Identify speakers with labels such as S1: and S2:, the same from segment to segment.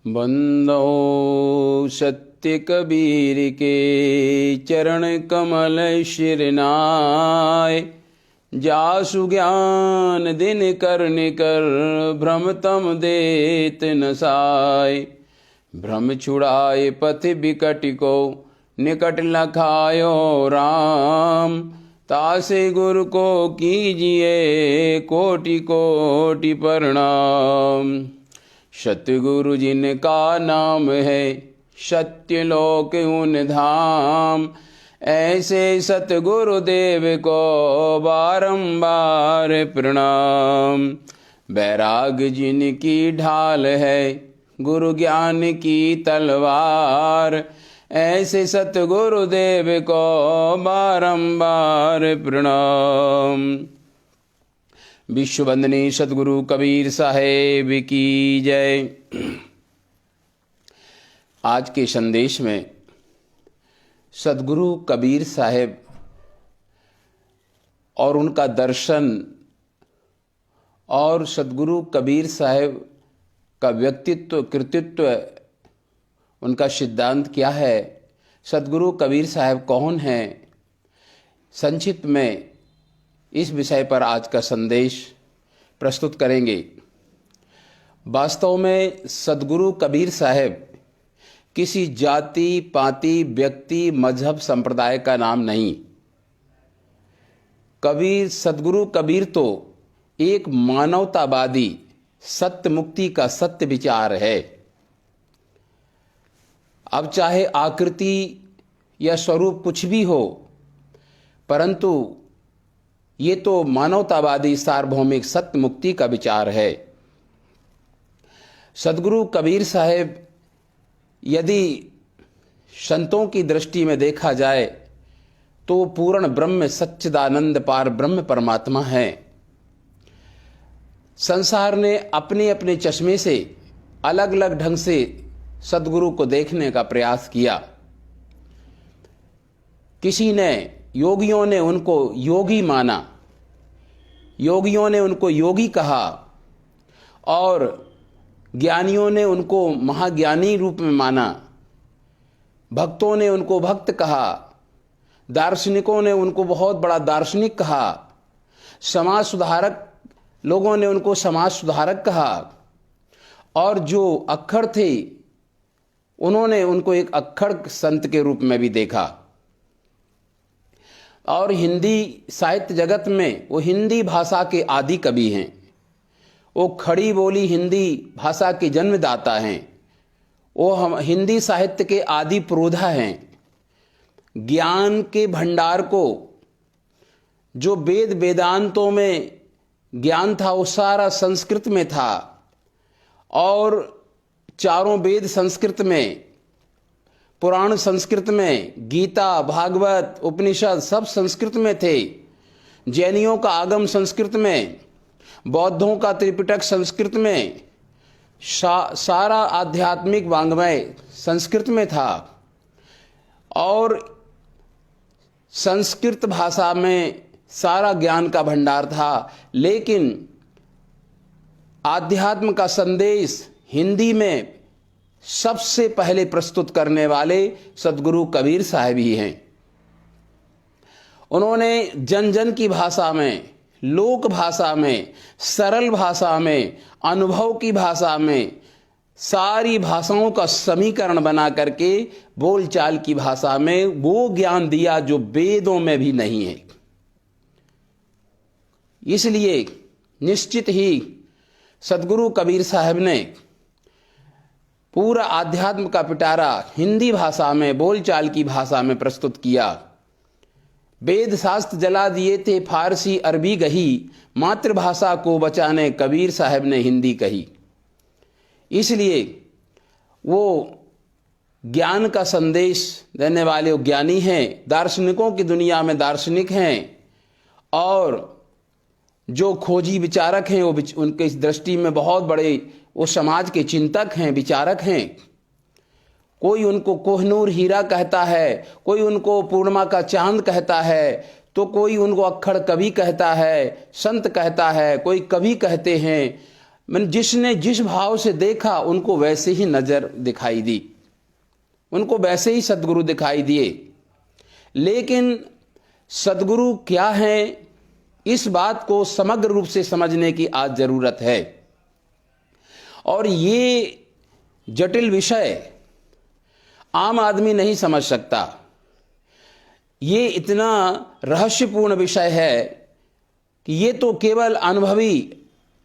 S1: बंदो सत्य कबीर के चरण कमल शिरनाय। जासु ज्ञान दिन कर निकर भ्रम तम देत नसाय। भ्रम छुड़ाए पथ बिकट को निकट लखायो राम। तासे गुरु को कीजिए कोटि कोटि प्रणाम। सतगुरु जिनका नाम है सत्य लोक उन धाम। ऐसे सतगुरु देव को बारंबार प्रणाम। बैराग जिनकी ढाल है गुरु ज्ञान की तलवार। ऐसे सतगुरु देव को बारंबार प्रणाम। विश्व वंदनीय सतगुरु कबीर साहेब की जय। आज के संदेश में सतगुरु कबीर साहेब और उनका दर्शन और सतगुरु कबीर साहेब का व्यक्तित्व कृतित्व, उनका सिद्धांत क्या है, सतगुरु कबीर साहेब कौन हैं, संक्षिप्त में इस विषय पर आज का संदेश प्रस्तुत करेंगे। वास्तव में सतगुरु कबीर साहेब किसी जाति पाति व्यक्ति मजहब संप्रदाय का नाम नहीं। सतगुरु कबीर तो एक मानवतावादी सत्य मुक्ति का सत्य विचार है। अब चाहे आकृति या स्वरूप कुछ भी हो, परंतु ये तो मानवतावादी सार्वभौमिक सत्य मुक्ति का विचार है। सतगुरु कबीर साहेब यदि संतों की दृष्टि में देखा जाए तो पूर्ण ब्रह्म सच्चिदानंद पार ब्रह्म परमात्मा है। संसार ने अपने अपने चश्मे से अलग अलग ढंग से सतगुरु को देखने का प्रयास किया। किसी ने, योगियों ने उनको योगी माना, योगियों ने उनको योगी कहा, और ज्ञानियों ने उनको महाज्ञानी रूप में माना। भक्तों ने उनको भक्त कहा, दार्शनिकों ने उनको बहुत बड़ा दार्शनिक कहा, समाज सुधारक लोगों ने उनको समाज सुधारक कहा, और जो अक्खड़ थे उन्होंने उनको एक अक्खड़ संत के रूप में भी देखा। और हिंदी साहित्य जगत में वो हिंदी भाषा के आदि कवि हैं। वो खड़ी बोली हिंदी भाषा के जन्मदाता हैं। वो हम हिंदी साहित्य के आदि पुरोधा हैं। ज्ञान के भंडार को, जो वेद वेदांतों में ज्ञान था वो सारा संस्कृत में था, और चारों वेद संस्कृत में, पुराण संस्कृत में, गीता भागवत उपनिषद सब संस्कृत में थे। जैनियों का आगम संस्कृत में, बौद्धों का त्रिपिटक संस्कृत में, सारा आध्यात्मिक वांग्मय संस्कृत में था। और संस्कृत भाषा में सारा ज्ञान का भंडार था। लेकिन आध्यात्म का संदेश हिंदी में सबसे पहले प्रस्तुत करने वाले सतगुरु कबीर साहब ही हैं। उन्होंने जन जन की भाषा में, लोक भाषा में, सरल भाषा में, अनुभव की भाषा में, सारी भाषाओं का समीकरण बना करके बोलचाल की भाषा में वो ज्ञान दिया जो वेदों में भी नहीं है। इसलिए निश्चित ही सतगुरु कबीर साहब ने पूरा आध्यात्म का पिटारा हिंदी भाषा में, बोलचाल की भाषा में प्रस्तुत किया। वेद शास्त्र जला दिए थे फारसी अरबी गही, मातृभाषा को बचाने कबीर साहब ने हिंदी कही। इसलिए वो ज्ञान का संदेश देने वाले ज्ञानी हैं, दार्शनिकों की दुनिया में दार्शनिक हैं, और जो खोजी विचारक हैं वो उनके इस दृष्टि में बहुत बड़े वो समाज के चिंतक हैं, विचारक हैं। कोई उनको कोहनूर हीरा कहता है, कोई उनको पूर्णिमा का चांद कहता है, तो कोई उनको अक्खड़ कवि कहता है, संत कहता है, कोई कवि कहते हैं। मैंने जिसने जिस भाव से देखा उनको वैसे ही नजर दिखाई दी, उनको वैसे ही सद्गुरु दिखाई दिए। लेकिन सद्गुरु क्या है, इस बात को समग्र रूप से समझने की आज जरूरत है। और ये जटिल विषय आम आदमी नहीं समझ सकता। ये इतना रहस्यपूर्ण विषय है कि ये तो केवल अनुभवी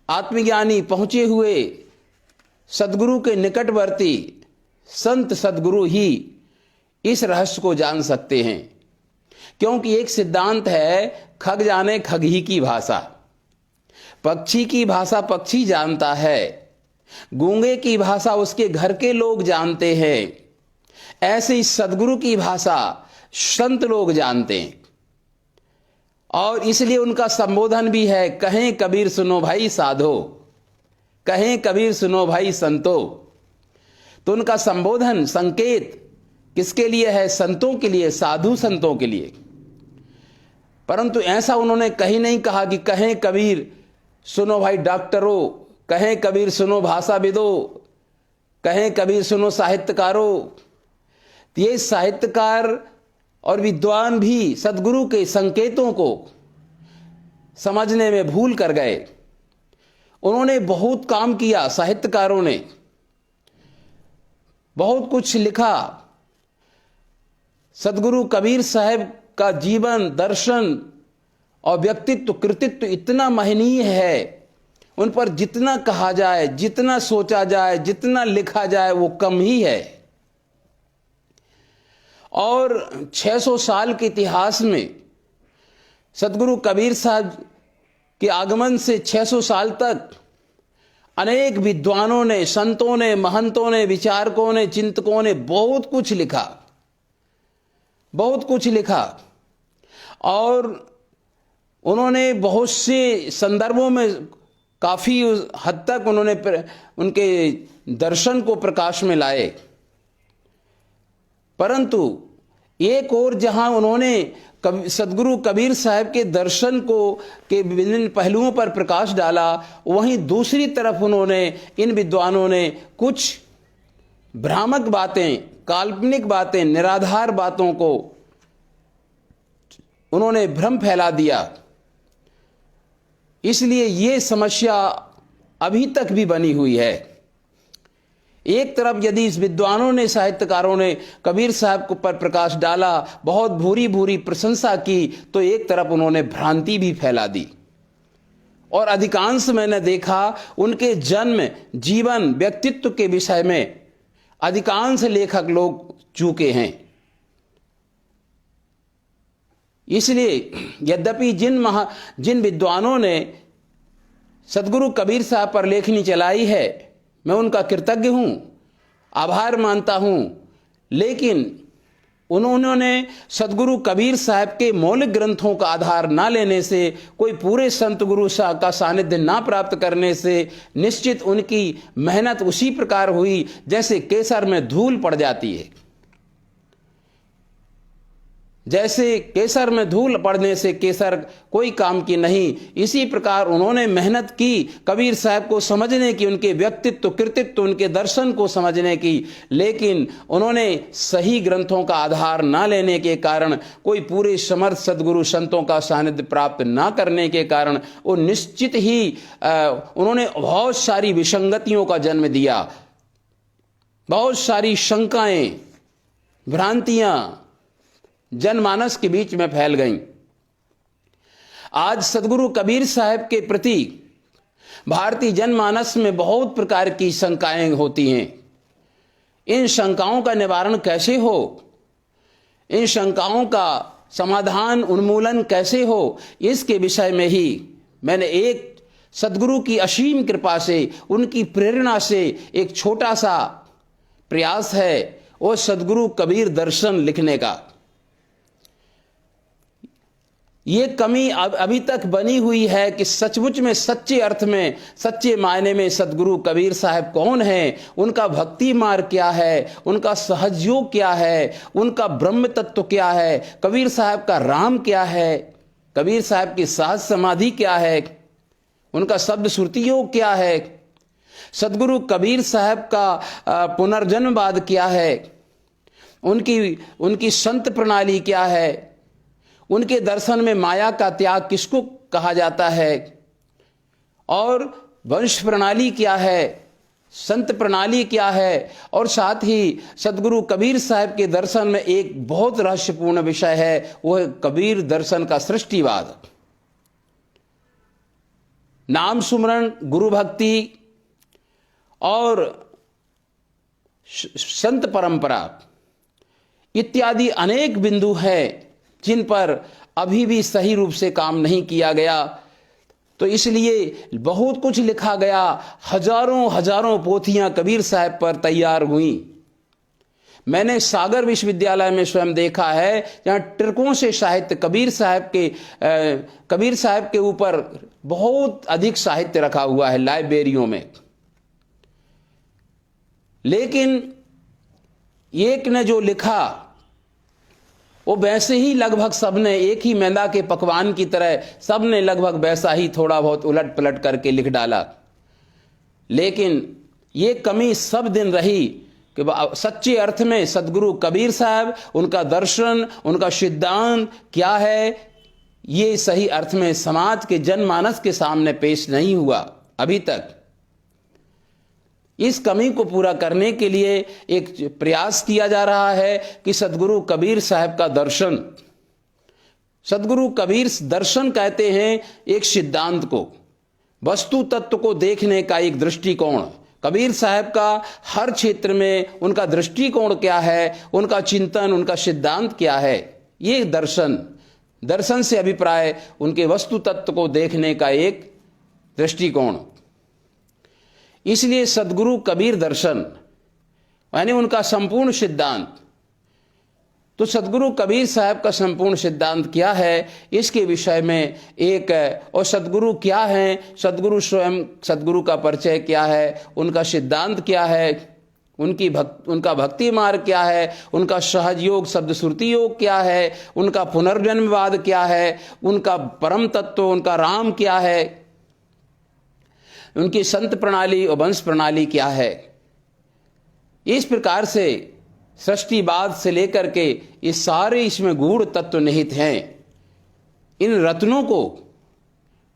S1: आत्मज्ञानी पहुंचे हुए सद्गुरु के निकटवर्ती संत सद्गुरु ही इस रहस्य को जान सकते हैं। क्योंकि एक सिद्धांत है, खग जाने खग ही की भाषा। पक्षी की भाषा पक्षी जानता है, गूंगे की भाषा उसके घर के लोग जानते हैं। ऐसे ही सद्गुरु की भाषा संत लोग जानते हैं, और इसलिए उनका संबोधन भी है, कहें कबीर सुनो भाई साधो, कहें कबीर सुनो भाई संतो। तो उनका संबोधन संकेत किसके लिए है? संतों के लिए, साधु संतों के लिए। परंतु ऐसा उन्होंने कहीं नहीं कहा कि कहें कबीर सुनो भाई डॉक्टरों, कहें कबीर सुनो भाषाविदों, कहें कबीर सुनो साहित्यकारों। ये साहित्यकार और विद्वान भी सद्गुरु के संकेतों को समझने में भूल कर गए। उन्होंने बहुत काम किया, साहित्यकारों ने बहुत कुछ लिखा। सद्गुरु कबीर साहब का जीवन, दर्शन और व्यक्तित्व, कृतित्व इतना महनीय है, उन पर जितना कहा जाए, जितना सोचा जाए, जितना लिखा जाए वो कम ही है। और 600 साल के इतिहास में सद्गुरु कबीर साहब के आगमन से 600 साल तक अनेक विद्वानों ने, संतों ने, महंतों ने, विचारकों ने, चिंतकों ने बहुत कुछ लिखा, बहुत कुछ लिखा। और उन्होंने बहुत से संदर्भों में काफी हद तक उन्होंने उनके दर्शन को प्रकाश में लाए। परंतु एक और जहां उन्होंने सद्गुरु कबीर साहब के दर्शन को के विभिन्न पहलुओं पर प्रकाश डाला, वहीं दूसरी तरफ उन्होंने, इन विद्वानों ने कुछ भ्रामक बातें, काल्पनिक बातें, निराधार बातों को उन्होंने भ्रम फैला दिया। इसलिए ये समस्या अभी तक भी बनी हुई है। एक तरफ यदि इस विद्वानों ने, साहित्यकारों ने कबीर साहब को पर प्रकाश डाला, बहुत भूरी भूरी प्रशंसा की, तो एक तरफ उन्होंने भ्रांति भी फैला दी। और अधिकांश मैंने देखा उनके जन्म, जीवन, व्यक्तित्व के विषय में अधिकांश लेखक लोग चूके हैं। इसलिए यद्यपि जिन विद्वानों ने सद्गुरु कबीर साहब पर लेखनी चलाई है, मैं उनका कृतज्ञ हूं, आभार मानता हूं, लेकिन उन्होंने सद्गुरु कबीर साहब के मौलिक ग्रंथों का आधार ना लेने से, कोई पूरे संत गुरु का सानिध्य ना प्राप्त करने से निश्चित उनकी मेहनत उसी प्रकार हुई जैसे केसर में धूल पड़ जाती है। जैसे केसर में धूल पड़ने से केसर कोई काम की नहीं, इसी प्रकार उन्होंने मेहनत की कबीर साहब को समझने की, उनके व्यक्तित्व, कृतित्व, उनके दर्शन को समझने की, लेकिन उन्होंने सही ग्रंथों का आधार ना लेने के कारण, कोई पूरे समर्थ सद्गुरु संतों का सानिध्य प्राप्त ना करने के कारण वो निश्चित ही उन्होंने बहुत सारी विसंगतियों का जन्म दिया, बहुत सारी शंकाएं, भ्रांतियां जनमानस के बीच में फैल गईं। आज सद्गुरु कबीर साहब के प्रति भारतीय जनमानस में बहुत प्रकार की शंकाएं होती हैं। इन शंकाओं का निवारण कैसे हो, इन शंकाओं का समाधान, उन्मूलन कैसे हो, इसके विषय में ही मैंने एक सद्गुरु की असीम कृपा से, उनकी प्रेरणा से एक छोटा सा प्रयास है, वो सद्गुरु कबीर दर्शन लिखने का। ये कमी अभी तक बनी हुई है कि सचमुच में, सच्चे अर्थ में, सच्चे मायने में सद्गुरु कबीर साहब कौन है, उनका भक्ति मार्ग क्या है, उनका सहज योग क्या है, उनका ब्रह्म तत्व क्या है, कबीर साहब का राम क्या है, कबीर साहब की सहज समाधि क्या है, उनका शब्द श्रुति योग क्या है, सदगुरु कबीर साहब का पुनर्जन्मवाद क्या है, उनकी संत प्रणाली क्या है, उनके दर्शन में माया का त्याग किसको कहा जाता है, और वंश प्रणाली क्या है, संत प्रणाली क्या है, और साथ ही सदगुरु कबीर साहब के दर्शन में एक बहुत रहस्यपूर्ण विषय है, वह कबीर दर्शन का सृष्टिवाद। नाम सुमरण, गुरु भक्ति और संत परंपरा इत्यादि अनेक बिंदु हैं जिन पर अभी भी सही रूप से काम नहीं किया गया। तो इसलिए बहुत कुछ लिखा गया, हजारों हजारों पोथियां कबीर साहब पर तैयार हुई। मैंने सागर विश्वविद्यालय में स्वयं देखा है, जहां ट्रकों से साहित्य कबीर साहब के ऊपर बहुत अधिक साहित्य रखा हुआ है लाइब्रेरियों में। लेकिन एक ने जो लिखा वो वैसे ही लगभग सबने, एक ही मैदा के पकवान की तरह सबने लगभग वैसा ही थोड़ा बहुत उलट पलट करके लिख डाला। लेकिन ये कमी सब दिन रही कि सच्चे अर्थ में सदगुरु कबीर साहब, उनका दर्शन, उनका सिद्धांत क्या है, ये सही अर्थ में समाज के जनमानस के सामने पेश नहीं हुआ अभी तक। इस कमी को पूरा करने के लिए एक प्रयास किया जा रहा है कि सदगुरु कबीर साहब का दर्शन, सदगुरु कबीर दर्शन कहते हैं एक सिद्धांत को, वस्तु तत्व को देखने का एक दृष्टिकोण। कबीर साहब का हर क्षेत्र में उनका दृष्टिकोण क्या है, उनका चिंतन, उनका सिद्धांत क्या है, ये दर्शन से अभिप्राय उनके वस्तु तत्व को देखने का एक दृष्टिकोण। इसलिए सदगुरु कबीर दर्शन यानी उनका संपूर्ण सिद्धांत। तो सदगुरु कबीर साहब का संपूर्ण सिद्धांत क्या है, इसके विषय में एक, और सदगुरु क्या हैं, सदगुरु स्वयं, सदगुरु का परिचय क्या है, उनका सिद्धांत क्या है, उनका भक्ति मार्ग क्या है, उनका सहज योग शब्द श्रुति योग क्या है, उनका पुनर्जन्मवाद क्या है, उनका परम तत्व, उनका राम क्या है, उनकी संत प्रणाली और वंश प्रणाली क्या है। इस प्रकार से सृष्टिवाद से लेकर के ये सारे इसमें गूढ़ तत्व निहित हैं। इन रत्नों को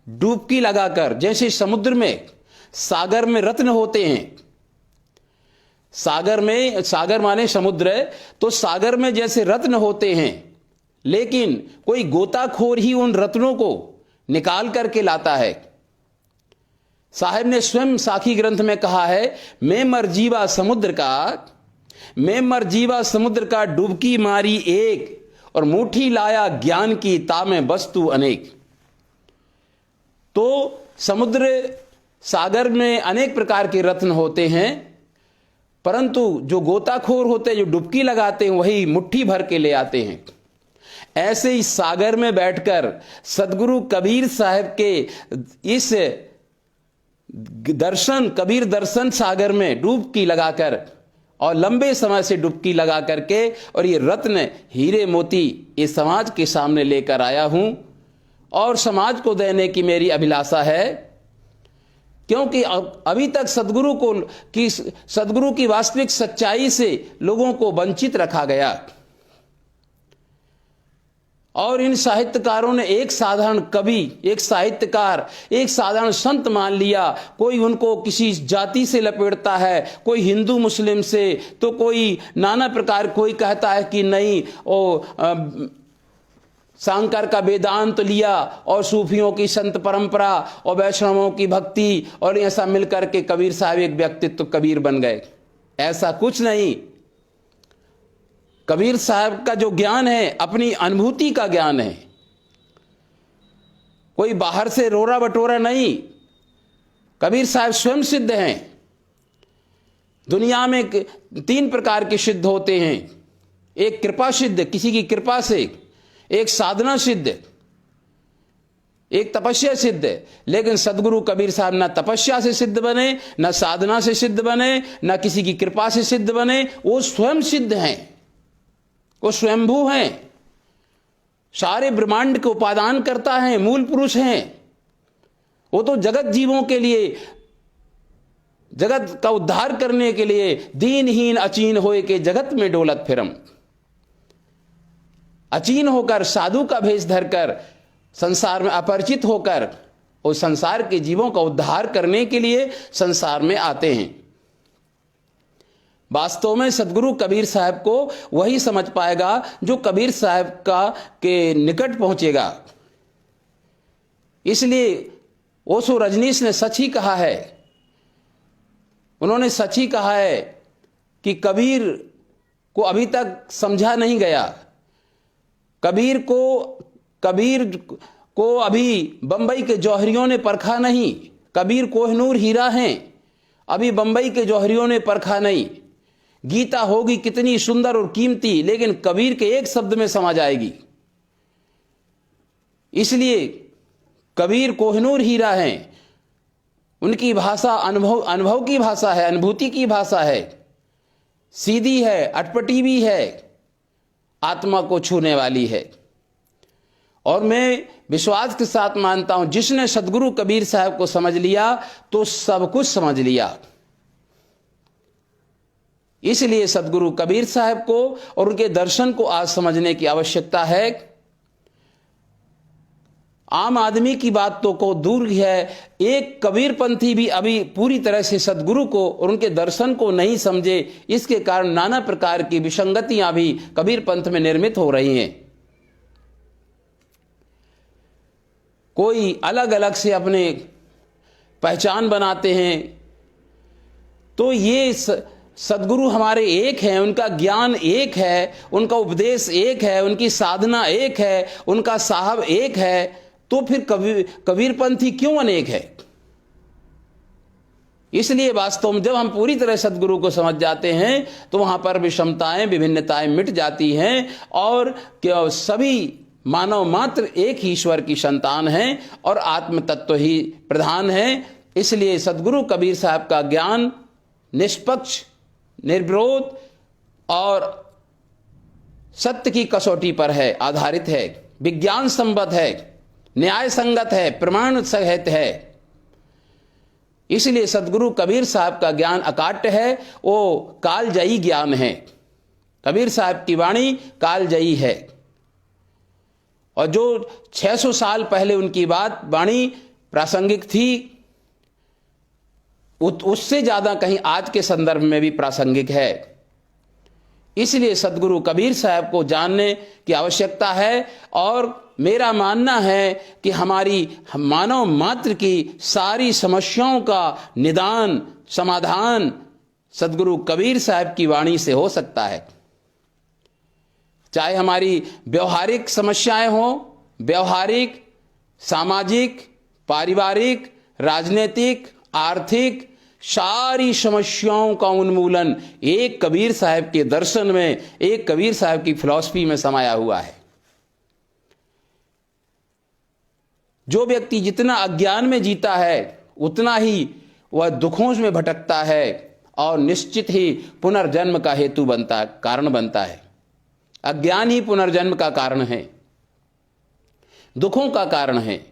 S1: डुबकी लगाकर, जैसे समुद्र में, सागर में रत्न होते हैं, सागर माने समुद्र, तो सागर में जैसे रत्न होते हैं, लेकिन कोई गोताखोर ही उन रत्नों को निकाल करके लाता है। साहब ने स्वयं साखी ग्रंथ में कहा है, मैं मरजीवा समुद्र का डुबकी मारी एक, और मुट्ठी लाया ज्ञान की तामे वस्तु अनेक। तो समुद्र, सागर में अनेक प्रकार के रत्न होते हैं, परंतु जो गोताखोर होते हैं, जो डुबकी लगाते हैं, वही मुट्ठी भर के ले आते हैं। ऐसे ही सागर में बैठकर सदगुरु कबीर साहब के इस दर्शन, कबीर दर्शन सागर में डुबकी लगाकर, और लंबे समय से डुबकी लगा करके, और ये रत्न, हीरे मोती, ये समाज के सामने लेकर आया हूं, और समाज को देने की मेरी अभिलाषा है। क्योंकि अभी तक सदगुरु की वास्तविक सच्चाई से लोगों को वंचित रखा गया, और इन साहित्यकारों ने एक साधारण कवि, एक साहित्यकार, एक साधारण संत मान लिया। कोई उनको किसी जाति से लपेटता है, कोई हिंदू मुस्लिम से, तो कोई नाना प्रकार, कोई कहता है कि नहीं शांकर का वेदांत लिया, और सूफियों की संत परंपरा और वैष्णवों की भक्ति, और ऐसा मिलकर के कबीर साहब एक व्यक्तित्व कबीर बन गए। ऐसा कुछ नहीं। कबीर साहब का जो ज्ञान है, अपनी अनुभूति का ज्ञान है, कोई बाहर से रोरा बटोरा नहीं। कबीर साहब स्वयं सिद्ध हैं। दुनिया में 3 प्रकार के सिद्ध होते हैं, एक कृपा सिद्ध, किसी की कृपा से, एक साधना सिद्ध, एक तपस्या सिद्ध। लेकिन सदगुरु कबीर साहब ना तपस्या से सिद्ध बने, ना साधना से सिद्ध बने, ना किसी की कृपा से सिद्ध बने, वो स्वयं सिद्ध हैं, वो स्वयंभू हैं, सारे ब्रह्मांड के उपादान करता है, मूल पुरुष हैं। वो तो जगत जीवों के लिए जगत का उद्धार करने के लिए दीनहीन अचीन होए के जगत में डोलत फिरम। अचीन होकर, साधु का भेष धरकर, संसार में अपरिचित होकर और संसार के जीवों का उद्धार करने के लिए संसार में आते हैं। वास्तव में सदगुरु कबीर साहब को वही समझ पाएगा जो कबीर साहब का के निकट पहुंचेगा। इसलिए ओशो रजनीश ने सच ही कहा है, उन्होंने सच ही कहा है कि कबीर को अभी तक समझा नहीं गया। कबीर को अभी बंबई के जौहरियों ने परखा नहीं। कबीर कोहिनूर हीरा हैं, अभी बंबई के जौहरियों ने परखा नहीं। गीता होगी कितनी सुंदर और कीमती, लेकिन कबीर के एक शब्द में समा जाएगी। इसलिए कबीर कोहिनूर हीरा हैं, उनकी भाषा अनुभव की भाषा है, अनुभूति की भाषा है, सीधी है, अटपटी भी है, आत्मा को छूने वाली है। और मैं विश्वास के साथ मानता हूं, जिसने सदगुरु कबीर साहब को समझ लिया तो सब कुछ समझ लिया। इसलिए सदगुरु कबीर साहब को और उनके दर्शन को आज समझने की आवश्यकता है। आम आदमी की बात तो को दूर है, एक कबीरपंथी भी अभी पूरी तरह से सदगुरु को और उनके दर्शन को नहीं समझे। इसके कारण नाना प्रकार की विसंगतियां भी कबीर पंथ में निर्मित हो रही हैं। कोई अलग अलग से अपने पहचान बनाते हैं। तो ये सदगुरु हमारे एक हैं, उनका ज्ञान एक है, उनका उपदेश एक है, उनकी साधना एक है, उनका साहब एक है, तो फिर कबीरपंथी क्यों अनेक है? इसलिए वास्तव में जब हम पूरी तरह सदगुरु को समझ जाते हैं तो वहां पर विषमताएं, विभिन्नताएं मिट जाती हैं और सभी मानव मात्र एक ही ईश्वर की संतान हैं और आत्म तत्व ही प्रधान है। इसलिए सदगुरु कबीर साहब का ज्ञान निष्पक्ष, निर्विरोध और सत्य की कसौटी पर है, आधारित है, विज्ञान संबद्ध है, न्याय संगत है, प्रमाण सहित है। इसलिए सदगुरु कबीर साहब का ज्ञान अकाट्य है, वो कालजयी ज्ञान है। कबीर साहब की वाणी कालजयी है और जो 600 साल पहले उनकी वाणी प्रासंगिक थी, उससे ज्यादा कहीं आज के संदर्भ में भी प्रासंगिक है। इसलिए सदगुरु कबीर साहब को जानने की आवश्यकता है और मेरा मानना है कि हमारी मानव मात्र की सारी समस्याओं का निदान, समाधान सदगुरु कबीर साहब की वाणी से हो सकता है। चाहे हमारी व्यवहारिक समस्याएं हों, व्यवहारिक, सामाजिक, पारिवारिक, राजनीतिक, आर्थिक, सारी समस्याओं का उन्मूलन एक कबीर साहब के दर्शन में, एक कबीर साहब की फिलॉसफी में समाया हुआ है। जो व्यक्ति जितना अज्ञान में जीता है उतना ही वह दुखों में भटकता है और निश्चित ही पुनर्जन्म का हेतु बनता है, कारण बनता है। अज्ञान ही पुनर्जन्म का कारण है, दुखों का कारण है।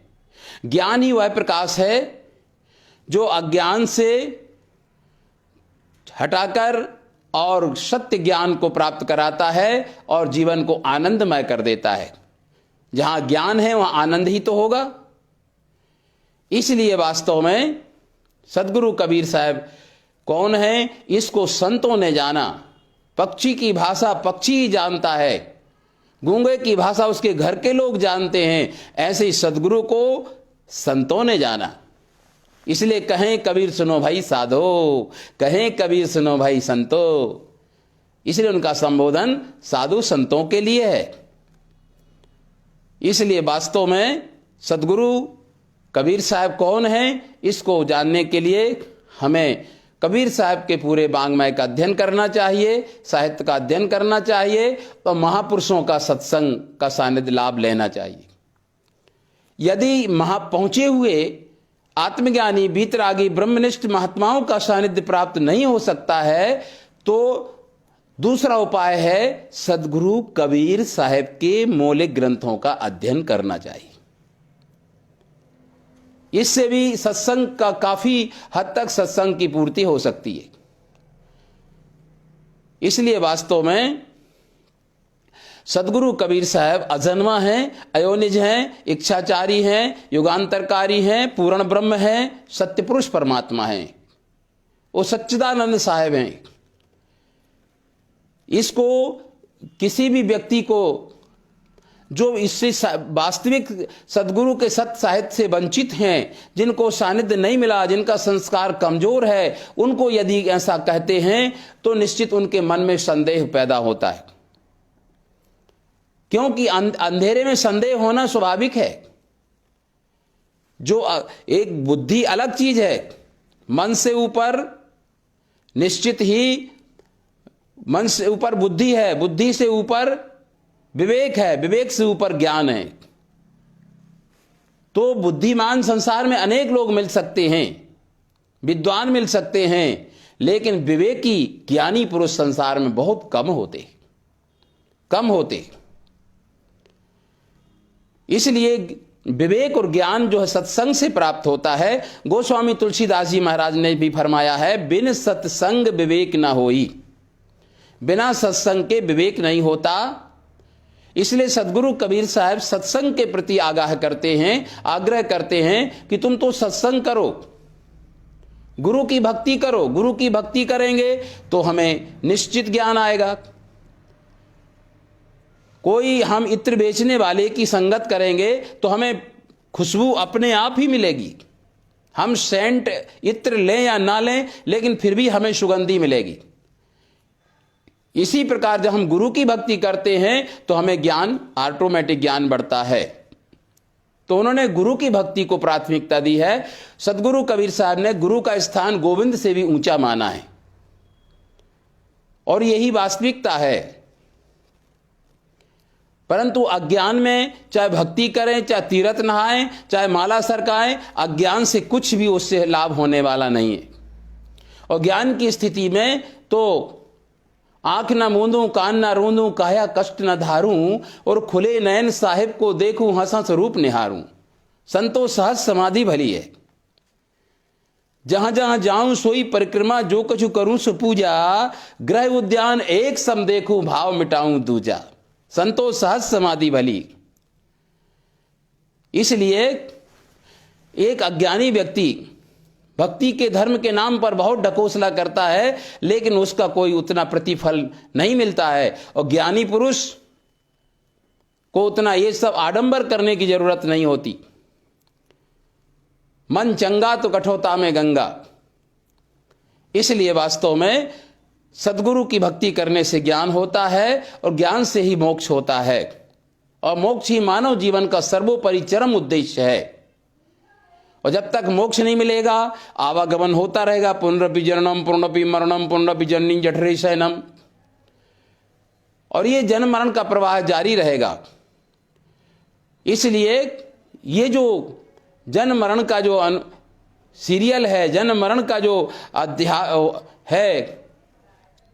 S1: ज्ञान ही वह प्रकाश है जो अज्ञान से हटाकर और सत्य ज्ञान को प्राप्त कराता है और जीवन को आनंदमय कर देता है। जहां ज्ञान है वहां आनंद ही तो होगा। इसलिए वास्तव में सदगुरु कबीर साहब कौन है, इसको संतों ने जाना। पक्षी की भाषा पक्षी ही जानता है, गूंगे की भाषा उसके घर के लोग जानते हैं। ऐसे ही सदगुरु को संतों ने जाना। इसलिए कहें कबीर सुनो भाई साधो, कहें कबीर सुनो भाई संतो। इसलिए उनका संबोधन साधु संतों के लिए है। इसलिए वास्तव में सदगुरु कबीर साहब कौन है, इसको जानने के लिए हमें कबीर साहब के पूरे वाङ्मय का अध्ययन करना चाहिए, साहित्य का अध्ययन करना चाहिए और महापुरुषों का सत्संग का सानिध्य लाभ लेना चाहिए। यदि पहुंचे हुए आत्मज्ञानी, बीतरागी, ब्रह्मनिष्ठ महात्माओं का सानिध्य प्राप्त नहीं हो सकता है तो दूसरा उपाय है सदगुरु कबीर साहब के मौलिक ग्रंथों का अध्ययन करना चाहिए। इससे भी सत्संग का काफी हद तक सत्संग की पूर्ति हो सकती है। इसलिए वास्तव में सदगुरु कबीर साहब अजन्मा हैं, अयोनिज हैं, इच्छाचारी हैं, युगांतरकारी हैं, पूर्ण ब्रह्म हैं, सत्य पुरुष परमात्मा हैं। वो सच्चिदानंद साहब हैं। इसको किसी भी व्यक्ति को जो इससे वास्तविक सदगुरु के सत्य साहित्य से वंचित हैं, जिनको सानिध्य नहीं मिला, जिनका संस्कार कमजोर है, उनको यदि ऐसा कहते हैं तो निश्चित उनके मन में संदेह पैदा होता है, क्योंकि अंधेरे में संदेह होना स्वाभाविक है। जो एक बुद्धि अलग चीज है, मन से ऊपर निश्चित ही मन से ऊपर बुद्धि है, बुद्धि से ऊपर विवेक है, विवेक से ऊपर ज्ञान है। तो बुद्धिमान संसार में अनेक लोग मिल सकते हैं, विद्वान मिल सकते हैं, लेकिन विवेकी ज्ञानी पुरुष संसार में बहुत कम होते। इसलिए विवेक और ज्ञान जो है सत्संग से प्राप्त होता है। गोस्वामी तुलसीदास जी महाराज ने भी फरमाया है, बिन सत्संग विवेक न होई। बिना सत्संग के विवेक नहीं होता। इसलिए सदगुरु कबीर साहब सत्संग के प्रति आगाह करते हैं, आग्रह करते हैं कि तुम तो सत्संग करो, गुरु की भक्ति करो। गुरु की भक्ति करेंगे तो हमें निश्चित ज्ञान आएगा। कोई हम इत्र बेचने वाले की संगत करेंगे तो हमें खुशबू अपने आप ही मिलेगी। हम सेंट इत्र लें या ना लें, लेकिन फिर भी हमें सुगंधी मिलेगी। इसी प्रकार जब हम गुरु की भक्ति करते हैं तो हमें ज्ञान, ऑटोमेटिक ज्ञान बढ़ता है। तो उन्होंने गुरु की भक्ति को प्राथमिकता दी है। सदगुरु कबीर साहब ने गुरु का स्थान गोविंद से भी ऊंचा माना है, और यही वास्तविकता है। परंतु अज्ञान में चाहे भक्ति करें, चाहे तीर्थ नहाएं, चाहे माला सरकाएं, अज्ञान से कुछ भी उससे लाभ होने वाला नहीं है। और ज्ञान की स्थिति में तो आंख न मूंदूं, कान न रूंदूं, काया कष्ट न धारूं, और खुले नयन साहिब को देखूं, हंस हंस रूप निहारूं। संतो सहज समाधि भली है। जहां जहां जाऊं सोई परिक्रमा, जो कछु करूं सो पूजा, गृह उद्यान एक सम देखूं, भाव मिटाऊं दूजा। संतो सहज समाधि भली। इसलिए एक अज्ञानी व्यक्ति भक्ति के धर्म के नाम पर बहुत ढकोसला करता है, लेकिन उसका कोई उतना प्रतिफल नहीं मिलता है। और ज्ञानी पुरुष को उतना ये सब आडंबर करने की जरूरत नहीं होती। मन चंगा तो कठोरता में गंगा। इसलिए वास्तव में सदगुरु की भक्ति करने से ज्ञान होता है, और ज्ञान से ही मोक्ष होता है। और मोक्ष ही मानव जीवन का सर्वोपरि चरम उद्देश्य है। और जब तक मोक्ष नहीं मिलेगा, आवागमन होता रहेगा। पुनरपि जननम पुनरपि मरणम पुनरपि जननी जठरे शयनम। और ये जन्म मरण का प्रवाह जारी रहेगा। इसलिए ये जो जन्म मरण का जो सीरियल है, जन्म मरण का जो अध्याय है,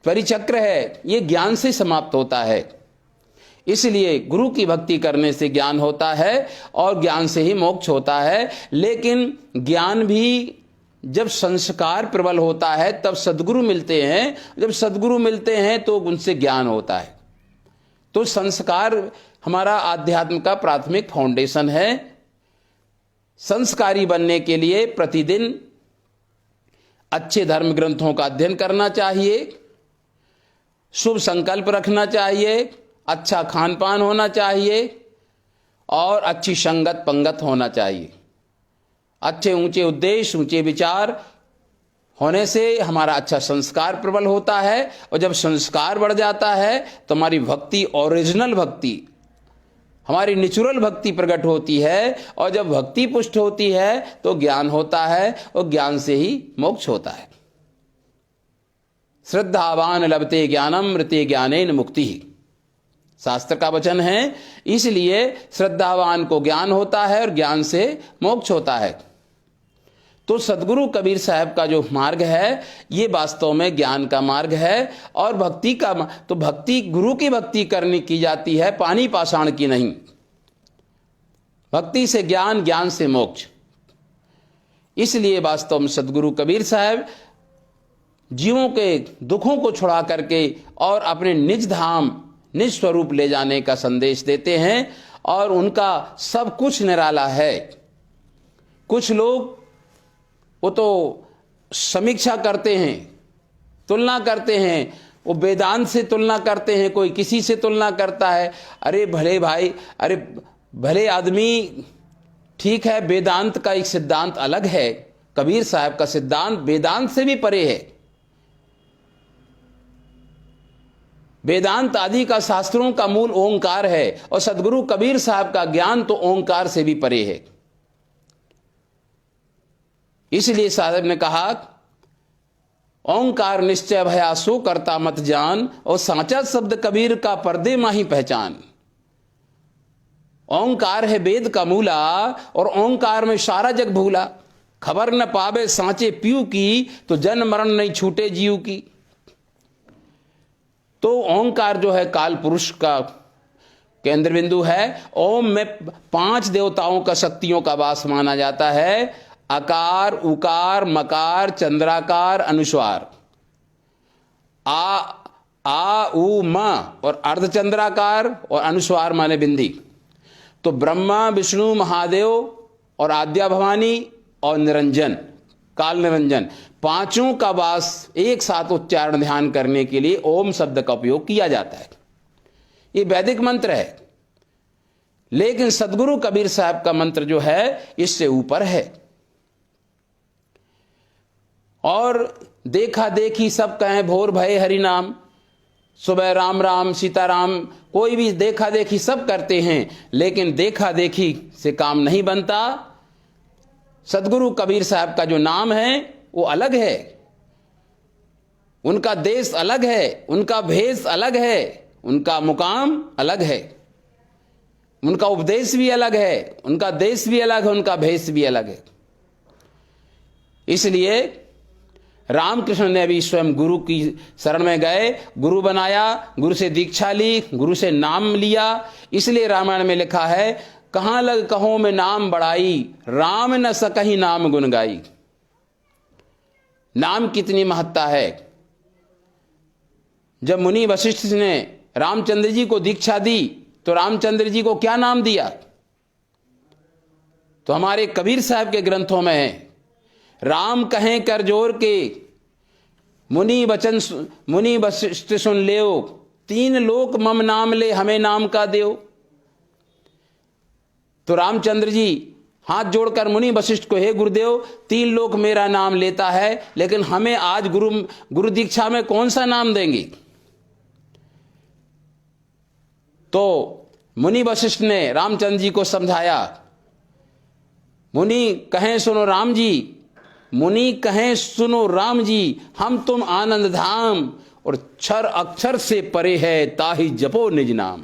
S1: परिचक्र है, ये ज्ञान से समाप्त होता है। इसलिए गुरु की भक्ति करने से ज्ञान होता है, और ज्ञान से ही मोक्ष होता है। लेकिन ज्ञान भी जब संस्कार प्रबल होता है तब सदगुरु मिलते हैं। जब सदगुरु मिलते हैं तो उनसे ज्ञान होता है। तो संस्कार हमारा आध्यात्म का प्राथमिक फाउंडेशन है। संस्कारी बनने के लिए प्रतिदिन अच्छे धर्म ग्रंथों का अध्ययन करना चाहिए, शुभ संकल्प रखना चाहिए, अच्छा खान पान होना चाहिए, और अच्छी संगत पंगत होना चाहिए। अच्छे ऊंचे उद्देश्य, ऊंचे विचार होने से हमारा अच्छा संस्कार प्रबल होता है। और जब संस्कार बढ़ जाता है तो हमारी भक्ति, ओरिजिनल भक्ति, हमारी नेचुरल भक्ति प्रकट होती है। और जब भक्ति पुष्ट होती है तो ज्ञान होता है, और ज्ञान से ही मोक्ष होता है। श्रद्धावान लभते ज्ञानम मृते ज्ञानेन मुक्ति, शास्त्र का वचन है। इसलिए श्रद्धावान को ज्ञान होता है, और ज्ञान से मोक्ष होता है। तो सदगुरु कबीर साहब का जो मार्ग है, ये वास्तव में ज्ञान का मार्ग है। और भक्ति का तो भक्ति, गुरु की भक्ति करनी की जाती है, पानी पाषाण की नहीं। भक्ति से ज्ञान, ज्ञान से मोक्ष। इसलिए वास्तव में सदगुरु कबीर साहब जीवों के दुखों को छुड़ा करके और अपने निज धाम निज स्वरूप ले जाने का संदेश देते हैं और उनका सब कुछ निराला है। कुछ लोग वो तो समीक्षा करते हैं, तुलना करते हैं, वो वेदांत से तुलना करते हैं, कोई किसी से तुलना करता है। अरे भले भाई, अरे भले आदमी, ठीक है, वेदांत का एक सिद्धांत अलग है, कबीर साहब का सिद्धांत वेदांत से भी परे है। वेदांत आदि का शास्त्रों का मूल ओंकार है और सदगुरु कबीर साहब का ज्ञान तो ओंकार से भी परे है। इसलिए साहब ने कहा, ओंकार निश्चय भया सो करता मत जान, और सांचा शब्द कबीर का पर्दे माही पहचान। ओंकार है वेद का मूला और ओंकार में सारा जग भूला। खबर न पावे सांचे पीऊ की, तो जन्म मरण नहीं छूटे जीव की। तो ओंकार जो है काल पुरुष का केंद्र बिंदु है। ओम में 5 देवताओं का शक्तियों का वास माना जाता है। अकार, उकार, मकार, चंद्राकार, अनुस्वार। आ उ म और अर्धचंद्राकार और अनुस्वार माने बिंदी। तो ब्रह्मा, विष्णु, महादेव और आद्या भवानी और निरंजन, काल निरंजन, 5 का वास एक साथ उच्चारण ध्यान करने के लिए ओम शब्द का उपयोग किया जाता है। ये वैदिक मंत्र है, लेकिन सदगुरु कबीर साहब का मंत्र जो है इससे ऊपर है। और देखा देखी सब कहें भोर भय हरि नाम, सुबह राम राम सीताराम, कोई भी देखा देखी सब करते हैं, लेकिन देखा देखी से काम नहीं बनता। सदगुरु कबीर साहब का जो नाम है वो अलग है, उनका देश अलग है, उनका भेष अलग है, उनका मुकाम अलग है, उनका उपदेश भी अलग है, उनका देश भी अलग है, उनका भेष भी अलग है। इसलिए रामकृष्ण ने भी स्वयं गुरु की शरण में गए, गुरु बनाया, गुरु से दीक्षा ली, गुरु से नाम लिया। इसलिए रामायण में लिखा है, कहां लग कहो में नाम बढ़ाई, राम न सकहि नाम गुन गाई। नाम कितनी महत्ता है। जब मुनि वशिष्ठ ने रामचंद्र जी को दीक्षा दी तो रामचंद्र जी को क्या नाम दिया? तो हमारे कबीर साहब के ग्रंथों में है, राम कहें कर जोर के, मुनि वशिष्ठ सुन लेओ, 3 लोक मम नाम ले, हमें नाम का देओ। तो रामचंद्र जी हाथ जोड़कर मुनि वशिष्ठ को, हे गुरुदेव, 3 लोक मेरा नाम लेता है, लेकिन हमें आज गुरु दीक्षा में कौन सा नाम देंगे? तो मुनि वशिष्ठ ने रामचंद्र जी को समझाया, मुनि कहें सुनो राम जी, मुनि कहें सुनो राम जी, हम तुम आनंद धाम, और क्षर अक्षर से परे है, ताहि जपो निज नाम।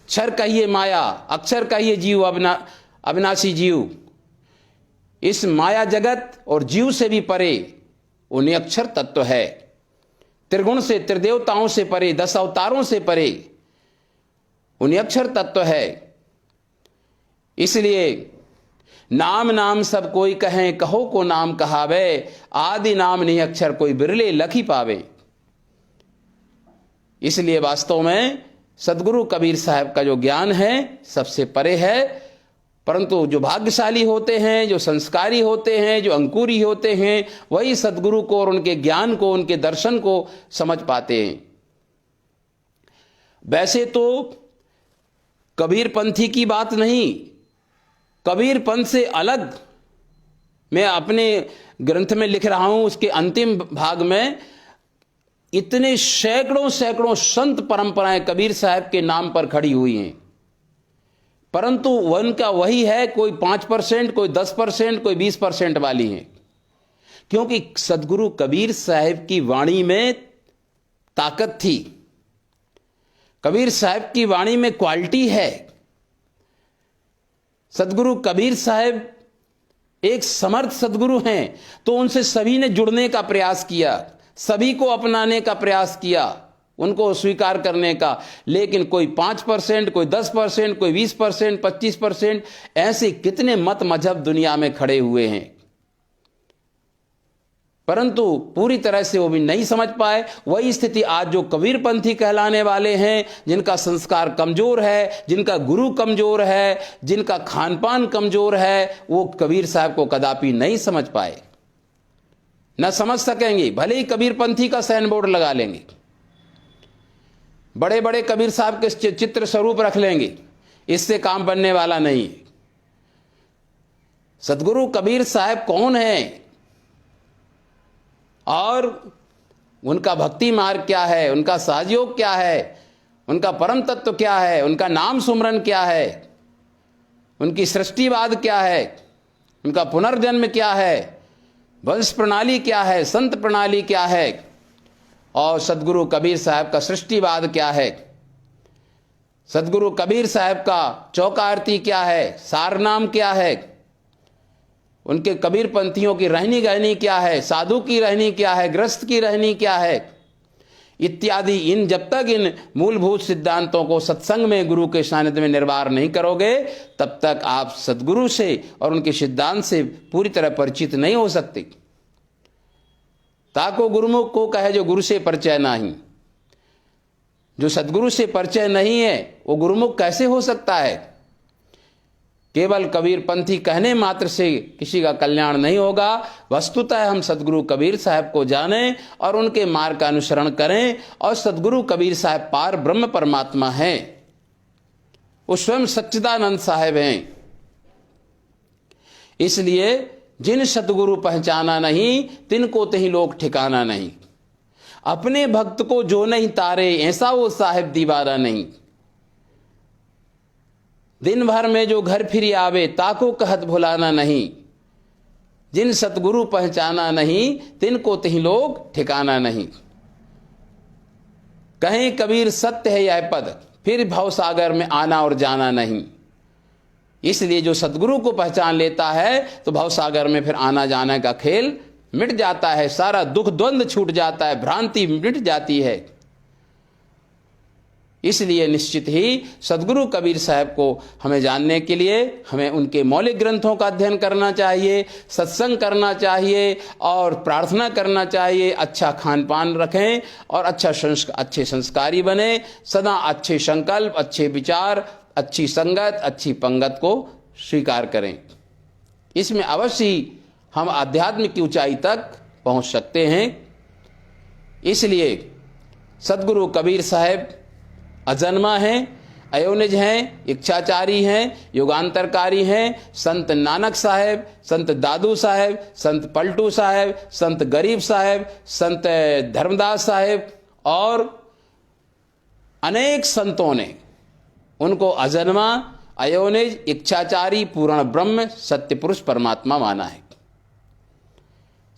S1: क्षर कहिए माया, अक्षर कहिए जीव, अविनाशी जीव। इस माया जगत और जीव से भी परे वो निरक्षर तत्व है, त्रिगुण से, त्रिदेवताओं से परे, 10 अवतारों से परे वो निरक्षर तत्व है। इसलिए नाम नाम सब कोई कहें, कहो को नाम कहावे, आदि नाम नहीं अक्षर कोई बिरले लखी पावे। इसलिए वास्तव में सदगुरु कबीर साहब का जो ज्ञान है सबसे परे है। परंतु जो भाग्यशाली होते हैं, जो संस्कारी होते हैं, जो अंकुरी होते हैं, वही सदगुरु को और उनके ज्ञान को, उनके दर्शन को समझ पाते हैं। वैसे तो कबीर पंथी की बात नहीं, कबीर पंथ से अलग मैं अपने ग्रंथ में लिख रहा हूं, उसके अंतिम भाग में इतने सैकड़ों सैकड़ों संत परंपराएं कबीर साहब के नाम पर खड़ी हुई हैं, परंतु उनका वही है, कोई 5%, कोई 10%, कोई 20% वाली हैं। क्योंकि सदगुरु कबीर साहब की वाणी में ताकत थी, कबीर साहब की वाणी में क्वालिटी है। सदगुरु कबीर साहब एक समर्थ सदगुरु हैं, तो उनसे सभी ने जुड़ने का प्रयास किया, सभी को अपनाने का प्रयास किया। उनको स्वीकार करने का। लेकिन कोई 5%, कोई 10%, कोई 20%, 25%, ऐसे कितने मत मजहब दुनिया में खड़े हुए हैं, परंतु पूरी तरह से वो भी नहीं समझ पाए। वही स्थिति आज जो कबीरपंथी कहलाने वाले हैं, जिनका संस्कार कमजोर है, जिनका गुरु कमजोर है, जिनका खान पान कमजोर है, वो कबीर साहब को कदापि नहीं समझ पाए, न समझ सकेंगे। भले ही कबीरपंथी का साइन बोर्ड लगा लेंगे, बड़े बड़े कबीर साहब के चित्र स्वरूप रख लेंगे, इससे काम बनने वाला नहीं है। सदगुरु कबीर साहब कौन है और उनका भक्ति मार्ग क्या है, उनका सहयोग क्या है, उनका परम तत्व क्या है, उनका नाम सुमरन क्या है, उनकी सृष्टिवाद क्या है, उनका पुनर्जन्म क्या है, वंश प्रणाली क्या है, संत प्रणाली क्या है, और सदगुरु कबीर साहब का सृष्टिवाद क्या है, सदगुरु कबीर साहब का चौका आरती क्या है, सारनाम क्या है, उनके कबीर पंथियों की रहनी गहनी क्या है, साधु की रहनी क्या है, गृहस्थ की रहनी क्या है, इत्यादि। इन जब तक इन मूलभूत सिद्धांतों को सत्संग में गुरु के सानिध्य में निर्वार नहीं करोगे, तब तक आप सदगुरु से और उनके सिद्धांत से पूरी तरह परिचित नहीं हो सकते। ताको गुरुमुख को कहे जो गुरु से परिचय नहीं। जो सदगुरु से परिचय नहीं है वो गुरुमुख कैसे हो सकता है। केवल कबीर पंथी कहने मात्र से किसी का कल्याण नहीं होगा। वस्तुतः हम सदगुरु कबीर साहब को जानें और उनके मार्ग का अनुसरण करें। और सदगुरु कबीर साहब पार ब्रह्म परमात्मा हैं, वो स्वयं सच्चिदानंद साहब हैं। इसलिए जिन सदगुरु पहचाना नहीं, तिनको तही लोग ठिकाना नहीं। अपने भक्त को जो नहीं तारे, ऐसा वो साहेब दीवारा नहीं। दिन भर में जो घर फिर आवे, ताको कहत भुलाना नहीं। जिन सतगुरु पहचाना नहीं, तिनको तही लोग ठिकाना नहीं। कहें कबीर सत्य है यह पद, फिर भवसागर में आना और जाना नहीं। इसलिए जो सतगुरु को पहचान लेता है तो भवसागर में फिर आना जाना का खेल मिट जाता है, सारा दुख द्वंद्व छूट जाता है, भ्रांति मिट जाती है। इसलिए निश्चित ही सदगुरु कबीर साहब को हमें जानने के लिए हमें उनके मौलिक ग्रंथों का अध्ययन करना चाहिए, सत्संग करना चाहिए और प्रार्थना करना चाहिए। अच्छा खान पान रखें और अच्छे संस्कारी बने। सदा अच्छे संकल्प, अच्छे विचार, अच्छी संगत, अच्छी पंगत को स्वीकार करें। इसमें अवश्य हम आध्यात्मिक की ऊंचाई तक पहुंच सकते हैं। इसलिए सदगुरु कबीर साहब अजन्मा हैं, अयोनिज हैं, इच्छाचारी हैं, युगांतरकारी हैं। संत नानक साहब, संत दादू साहब, संत पलटू साहब, संत गरीब साहब, संत धर्मदास साहब और अनेक संतों ने उनको अजन्मा, अयोनिज, इच्छाचारी, पूर्ण ब्रह्म, सत्य पुरुष परमात्मा माना है।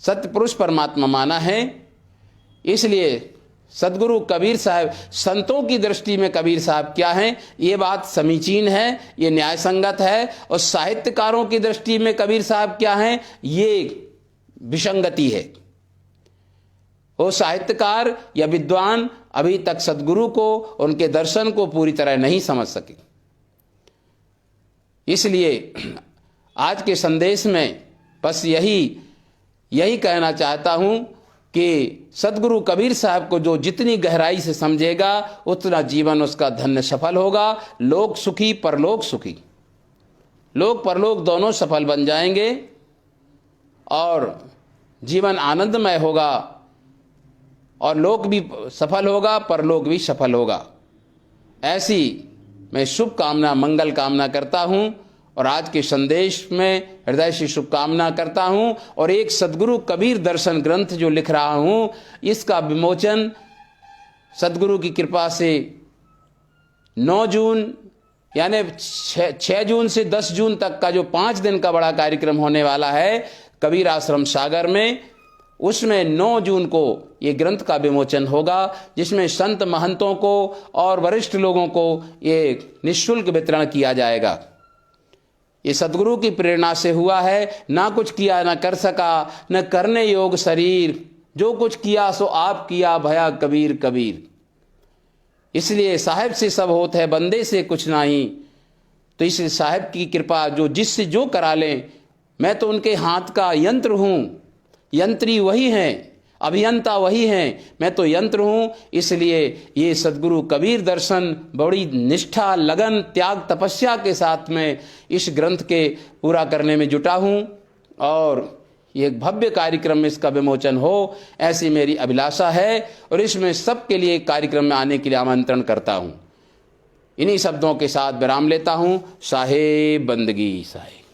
S1: सत्य पुरुष परमात्मा माना है। इसलिए सदगुरु कबीर साहब, संतों की दृष्टि में कबीर साहब क्या हैं, ये बात समीचीन है, ये न्याय संगत है। और साहित्यकारों की दृष्टि में कबीर साहब क्या हैं, ये विसंगति है। वो साहित्यकार या विद्वान अभी तक सदगुरु को, उनके दर्शन को पूरी तरह नहीं समझ सके। इसलिए आज के संदेश में बस यही कहना चाहता हूं कि सदगुरु कबीर साहब को जो जितनी गहराई से समझेगा उतना जीवन उसका धन्य सफल होगा। लोक सुखी, परलोक सुखी, लोक परलोक दोनों सफल बन जाएंगे और जीवन आनंदमय होगा और लोक भी सफल होगा, परलोक भी सफल होगा। ऐसी मैं शुभकामना, मंगल कामना करता हूं और आज के संदेश में हृदय से शुभकामना करता हूं। और एक सदगुरु कबीर दर्शन ग्रंथ जो लिख रहा हूं, इसका विमोचन सदगुरु की कृपा से 9 जून यानी 6 जून से 10 जून तक का जो 5 दिन का बड़ा कार्यक्रम होने वाला है कबीर आश्रम सागर में, उसमें 9 जून को ये ग्रंथ का विमोचन होगा, जिसमें संत महंतों को और वरिष्ठ लोगों को ये निःशुल्क वितरण किया जाएगा। ये सदगुरु की प्रेरणा से हुआ है। ना कुछ किया ना कर सका, न करने योग शरीर, जो कुछ किया सो आप किया भया कबीर कबीर। इसलिए साहिब से सब होत है, बंदे से कुछ नहीं। तो इस साहिब की कृपा जो जिससे जो करा लें, मैं तो उनके हाथ का यंत्र हूँ, यंत्री वही हैं, अभियंता वही हैं, मैं तो यंत्र हूँ। इसलिए ये सद्गुरु कबीर दर्शन बड़ी निष्ठा, लगन, त्याग, तपस्या के साथ में इस ग्रंथ के पूरा करने में जुटा हूँ और ये एक भव्य कार्यक्रम में इसका विमोचन हो, ऐसी मेरी अभिलाषा है और इसमें सबके लिए कार्यक्रम में आने के लिए आमंत्रण करता हूँ। इन्हीं शब्दों के साथ विराम लेता हूँ। साहेब बंदगी साहेब।